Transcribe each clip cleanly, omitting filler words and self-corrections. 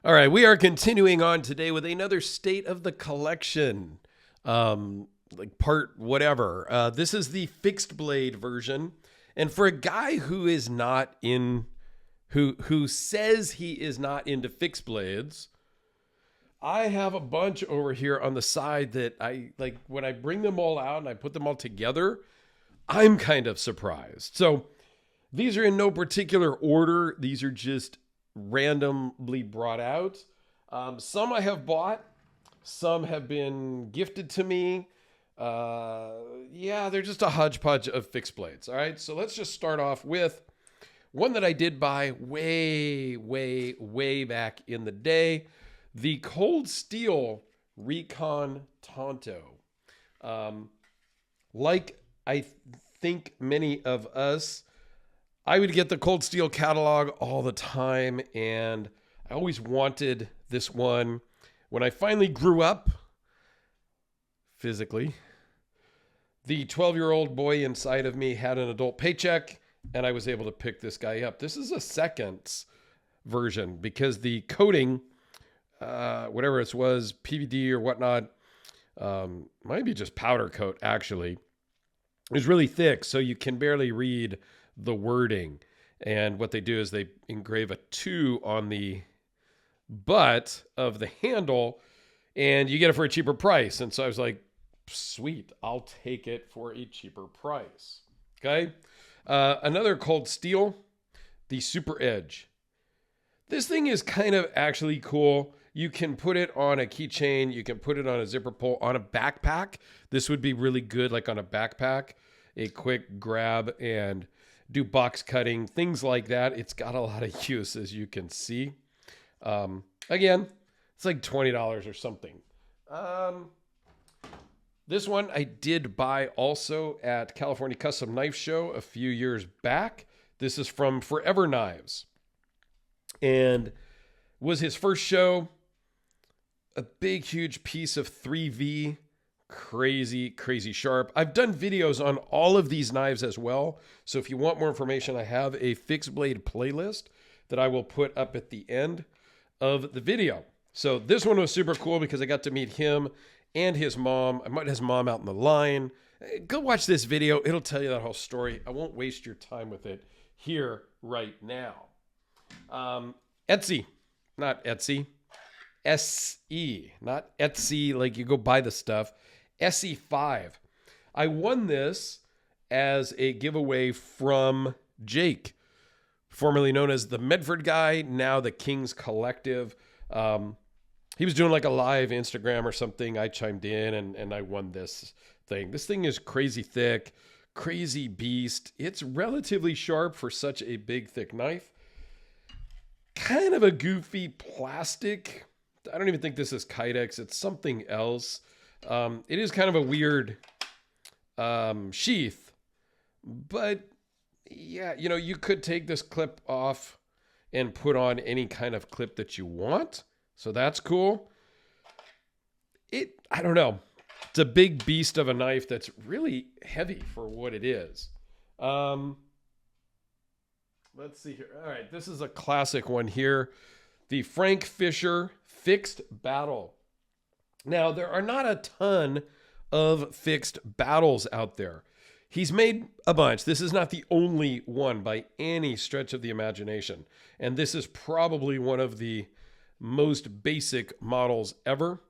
All right, we are continuing on today with another state of the collection, like part whatever. This is the fixed blade version, and for a guy who is not in, who says he is not into fixed blades, I have a bunch over here on the side that I like. When I bring them all out and I put them all together, I'm kind of surprised. So these are in no particular order. These are just randomly brought out. Some I have bought, some have been gifted to me. Yeah, they're just a hodgepodge of fixed blades. All right, so let's just start off with one that I did buy way back in the day, the Cold Steel Recon Tonto. Like I think many of us, I would get the Cold Steel catalog all the time, and I always wanted this one. When I finally grew up, physically, the 12-year-old boy inside of me had an adult paycheck, and I was able to pick this guy up. This is a seconds version because the coating, whatever it was, PVD or whatnot, might be just powder coat actually, is really thick, so you can barely read the wording. And what they do is they engrave a 2 on the butt of the handle, and you get it for a cheaper price. And so I was like, sweet, I'll take it for a cheaper price. Okay. Another Cold Steel, the Super Edge. This thing is kind of actually cool. You can put it on a keychain. You can put it on a zipper pull, on a backpack. This would be really good, like on a backpack, a quick grab and do box cutting, things like that. It's got a lot of use, as you can see. Again, it's like $20 or something. This one I did buy also at California Custom Knife Show a few years back. This is from Forever Knives, and was his first show. A big, huge piece of 3V, crazy sharp. I've done videos on all of these knives as well. So if you want more information, I have a fixed blade playlist that I will put up at the end of the video. So this one was super cool because I got to meet him and his mom. I met his mom out in the line. Go watch this video. It'll tell you that whole story. I won't waste your time with it here right now. Etsy, not Etsy. SE, not Etsy, like you go buy the stuff. SE5. I won this as a giveaway from Jake, formerly known as the Medford guy, now the King's Collective. He was doing like a live Instagram or something. I chimed in and I won this thing. This thing is crazy thick, crazy beast. It's relatively sharp for such a big, thick knife. Kind of a goofy plastic. I don't even think this is Kydex. It's something else. It is kind of a weird sheath, but yeah, you know, you could take this clip off and put on any kind of clip that you want. So that's cool. I don't know. It's a big beast of a knife that's really heavy for what it is. Let's see here. All right. This is a classic one here. The Frank Fisher Fixed Battle. Now, there are not a ton of fixed battles out there. He's made a bunch. This is not the only one by any stretch of the imagination. And this is probably one of the most basic models ever.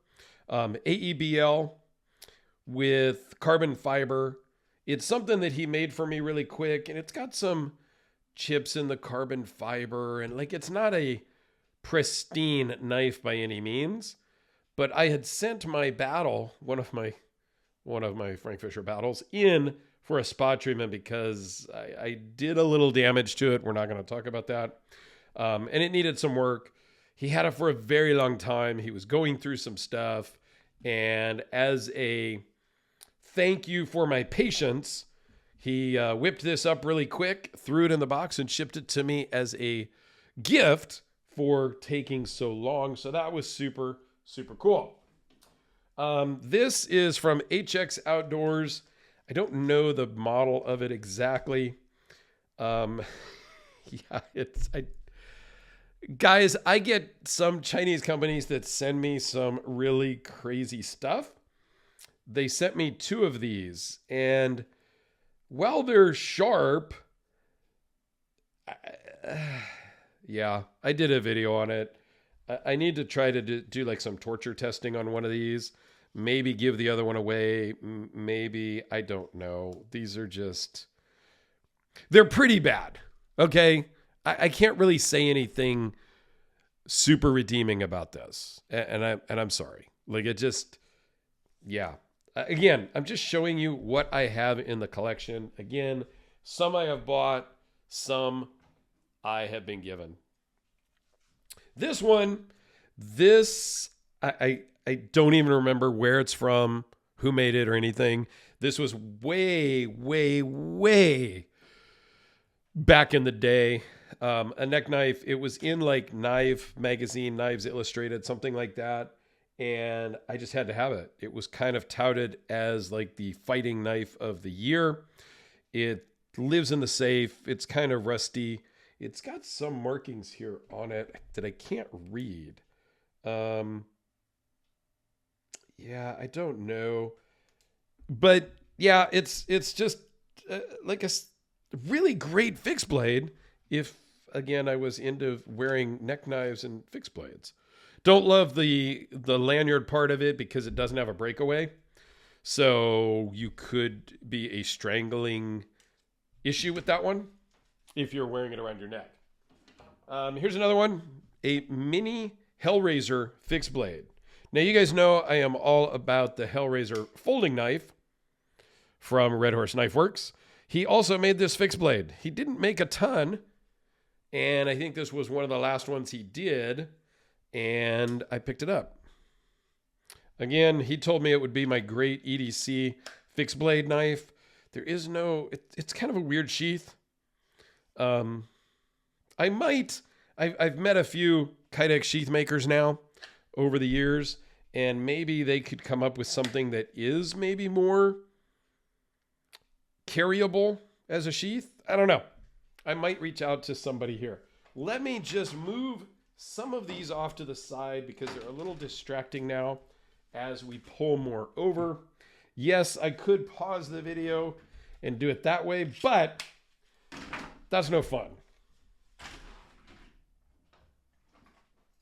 AEBL with carbon fiber. It's something that he made for me really quick, and it's got some chips in the carbon fiber, and like it's not a pristine knife by any means, but I had sent my battle, one of my Frank Fisher battles, in for a spot treatment because I did a little damage to it. We're not going to talk about that. And it needed some work. He had it for a very long time. He was going through some stuff. And as a thank you for my patience, he whipped this up really quick, threw it in the box, and shipped it to me as a gift for taking so long. So that was super cool. This is from HX Outdoors. I don't know the model of it exactly. Yeah, Guys, I get some Chinese companies that send me some really crazy stuff. They sent me 2 of these, and while they're sharp, yeah, I did a video on it. I need to try to do like some torture testing on one of these. Maybe give the other one away. Maybe, I don't know. These are just, they're pretty bad. Okay. I can't really say anything super redeeming about this. And I'm sorry. Like it just, yeah. Again, I'm just showing you what I have in the collection. Again, some I have bought, some I have been given. This one, I don't even remember where it's from, who made it or anything. This was way, way, way back in the day. A neck knife. It was in like Knife magazine, Knives Illustrated, something like that. And I just had to have it. It was kind of touted as like the fighting knife of the year. It lives in the safe. It's kind of rusty. It's got some markings here on it that I can't read. Yeah, I don't know. But yeah, it's just like a really great fixed blade if, again, I was into wearing neck knives and fixed blades. Don't love the lanyard part of it because it doesn't have a breakaway. So you could be a strangling issue with that one if you're wearing it around your neck. Here's another one, a mini Hellraiser fixed blade. Now you guys know I am all about the Hellraiser folding knife from Red Horse Knife Works. He also made this fixed blade. He didn't make a ton, and I think this was one of the last ones he did, and I picked it up. Again, he told me it would be my great EDC fixed blade knife. There is no, it's kind of a weird sheath. I've met a few Kydex sheath makers now over the years, and maybe they could come up with something that is maybe more carryable as a sheath. I don't know. I might reach out to somebody here. Let me just move some of these off to the side because they're a little distracting now as we pull more over. Yes, I could pause the video and do it that way, but that's no fun.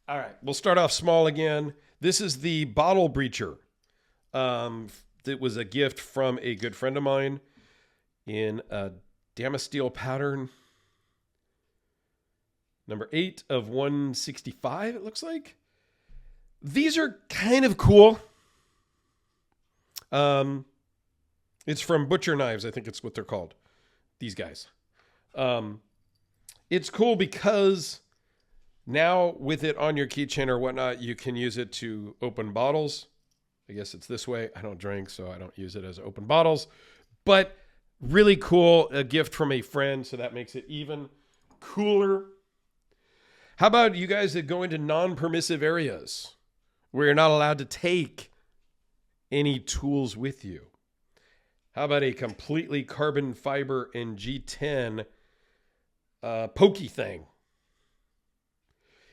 All right, we'll start off small again. This is the bottle breacher. That was a gift from a good friend of mine in a Damasteel pattern. Number 8 of 165, it looks like. These are kind of cool. It's from Butcher Knives, I think it's what they're called. These guys. It's cool because now with it on your keychain or whatnot, you can use it to open bottles. I guess it's this way. I don't drink, so I don't use it as open bottles. But really cool, a gift from a friend, so that makes it even cooler. How about you guys that go into non-permissive areas where you're not allowed to take any tools with you? How about a completely carbon fiber and G10 pokey thing?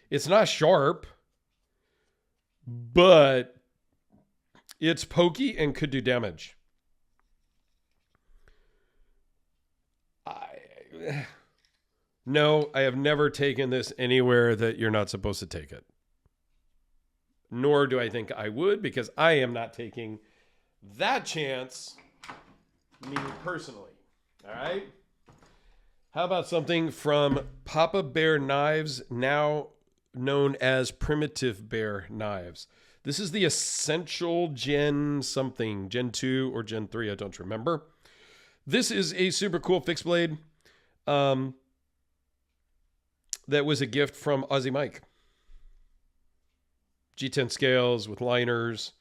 It's not sharp, but it's pokey and could do damage. No, I have never taken this anywhere that you're not supposed to take it. Nor do I think I would, because I am not taking that chance, me personally. All right? How about something from Papa Bear Knives, now known as Primitive Bear Knives? This is the Essential Gen something, Gen 2 or Gen 3, I don't remember. This is a super cool fixed blade. That was a gift from Aussie Mike. G10 scales with liners.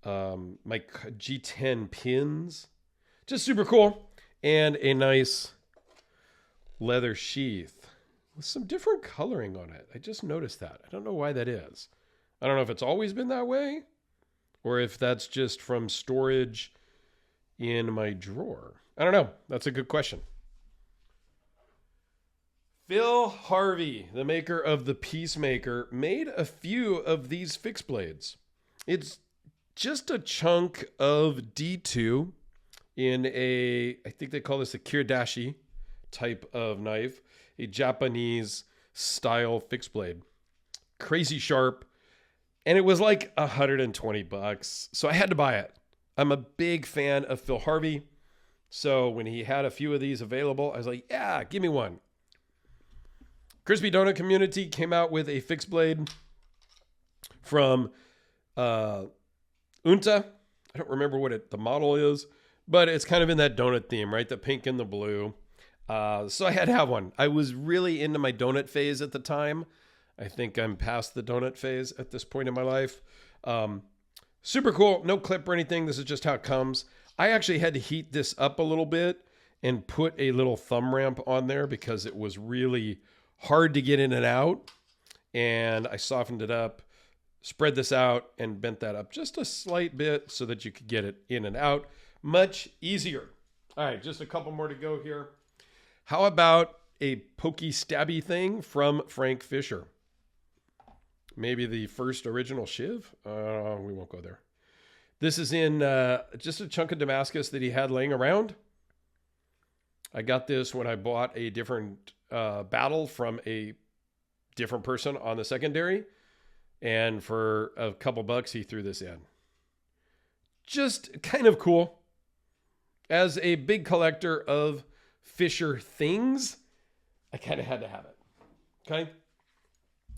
My G10 pins. Just super cool. And a nice leather sheath with some different coloring on it. I just noticed that. I don't know why that is. I don't know if it's always been that way or if that's just from storage in my drawer. I don't know. That's a good question. Phil Harvey, the maker of the Peacemaker, made a few of these fixed blades. It's just a chunk of D2 in a, I think they call this a kiridashi type of knife, a Japanese style fixed blade. Crazy sharp. And it was like $120. So I had to buy it. I'm a big fan of Phil Harvey. So when he had a few of these available, I was like, yeah, give me one. Crispy Donut Community came out with a fixed blade from Unta. I don't remember what the model is, but it's kind of in that donut theme, right? The pink and the blue. So I had to have one. I was really into my donut phase at the time. I think I'm past the donut phase at this point in my life. Super cool. No clip or anything. This is just how it comes. I actually had to heat this up a little bit and put a little thumb ramp on there because it was really hard to get in and out. And I softened it up, spread this out, and bent that up just a slight bit so that you could get it in and out much easier. All right, just a couple more to go here. How about a pokey stabby thing from Frank Fisher? Maybe the first original shiv? We won't go there. This is in just a chunk of Damascus that he had laying around. I got this when I bought a different battle from a different person on the secondary. And for a couple bucks, he threw this in. Just kind of cool. As a big collector of Fisher things, I kind of had to have it. Okay?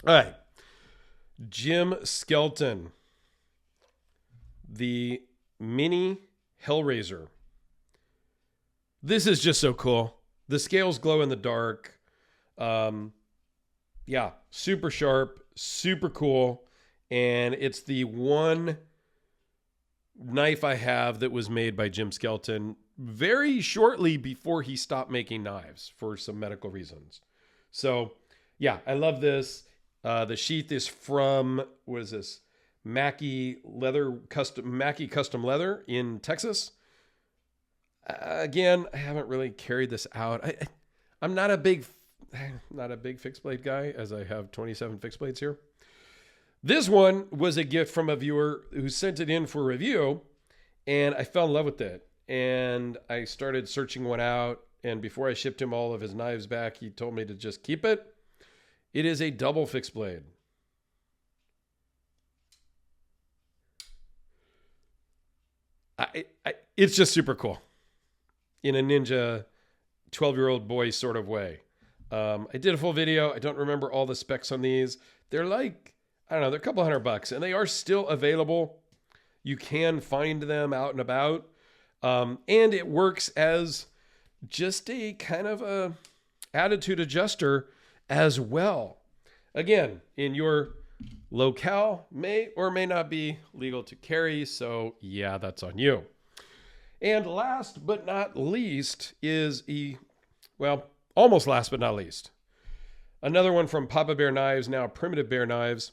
All right. Jim Skelton. The mini Hellraiser. This is just so cool. The scales glow in the dark. Yeah, super sharp, super cool. And it's the one knife I have that was made by Jim Skelton very shortly before he stopped making knives for some medical reasons. So, yeah, I love this. The sheath is from, what is this? Mackie Custom Leather in Texas. Again, I haven't really carried this out. I'm not a big fixed blade guy, as I have 27 fixed blades here. This one was a gift from a viewer who sent it in for review, and I fell in love with it. And I started searching one out, and before I shipped him all of his knives back, he told me to just keep it. It is a double fixed blade. It's just super cool in a ninja 12-year-old boy sort of way. I did a full video. I don't remember all the specs on these. They're like, I don't know, they're a couple $100, and they are still available. You can find them out and about. And it works as just a kind of a attitude adjuster as well. Again, in your locale may or may not be legal to carry. So yeah, that's on you. And last but not least is almost last but not least, another one from Papa Bear Knives, now Primitive Bear Knives.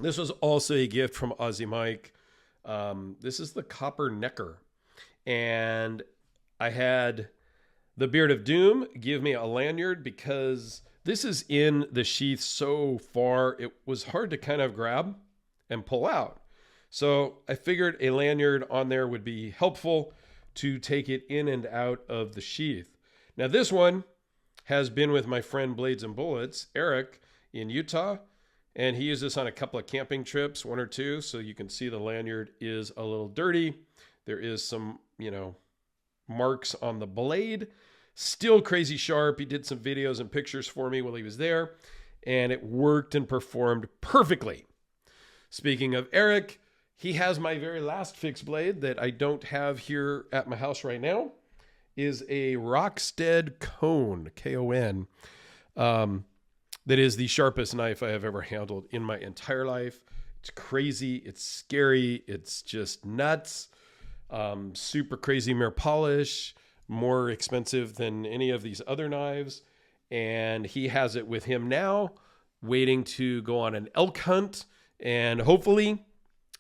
This was also a gift from Aussie Mike. This is the Copper Necker. And I had the Beard of Doom give me a lanyard because this is in the sheath so far, it was hard to kind of grab and pull out. So I figured a lanyard on there would be helpful to take it in and out of the sheath. Now this one has been with my friend Blades and Bullets, Eric, in Utah. And he used this on a couple of camping trips, one or two. So you can see the lanyard is a little dirty. There is some, marks on the blade. Still crazy sharp. He did some videos and pictures for me while he was there. And it worked and performed perfectly. Speaking of Eric, he has my very last fixed blade that I don't have here at my house right now. Is a Rockstead Cone, K-O-N. That is the sharpest knife I have ever handled in my entire life. It's crazy. It's scary. It's just nuts. Super crazy mirror polish. More expensive than any of these other knives. And he has it with him now, waiting to go on an elk hunt. And hopefully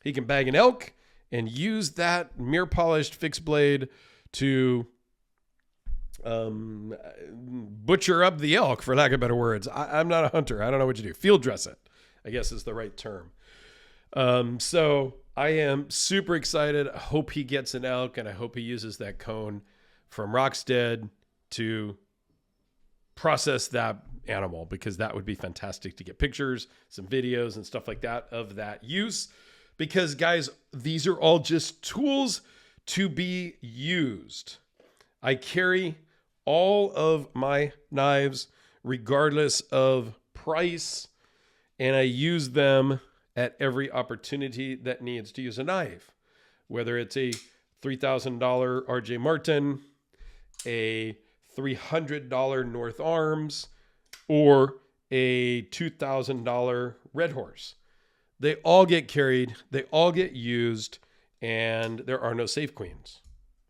he can bag an elk and use that mirror polished fixed blade to butcher up the elk, for lack of better words. I'm not a hunter. I don't know what you do. Field dress it, I guess is the right term. So I am super excited. I hope he gets an elk, and I hope he uses that cone from Rockstead to process that animal, because that would be fantastic to get pictures, some videos and stuff like that of that use. Because guys, these are all just tools to be used. I carry all of my knives regardless of price, and I use them at every opportunity that needs to use a knife, whether it's a $3,000 RJ Martin, a $300 North Arms, or a $2,000 Red Horse. They all get carried, they all get used, and there are no safe queens.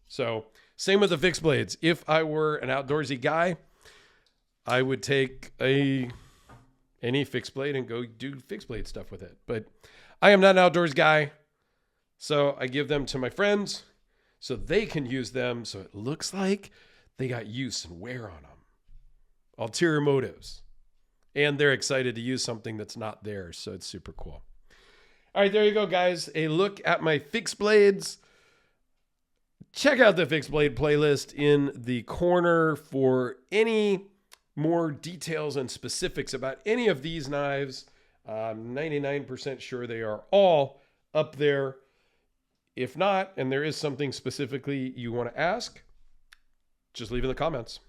So same with the fixed blades. If I were an outdoorsy guy, I would take any fixed blade and go do fixed blade stuff with it. But I am not an outdoors guy, so I give them to my friends so they can use them so it looks like they got use and wear on them. Ulterior motives. And they're excited to use something that's not theirs, so it's super cool. All right, there you go, guys. A look at my fixed blades. Check out the fixed blade playlist in the corner for any more details and specifics about any of these knives. I'm 99% sure they are all up there. If not, and there is something specifically you want to ask, just leave in the comments.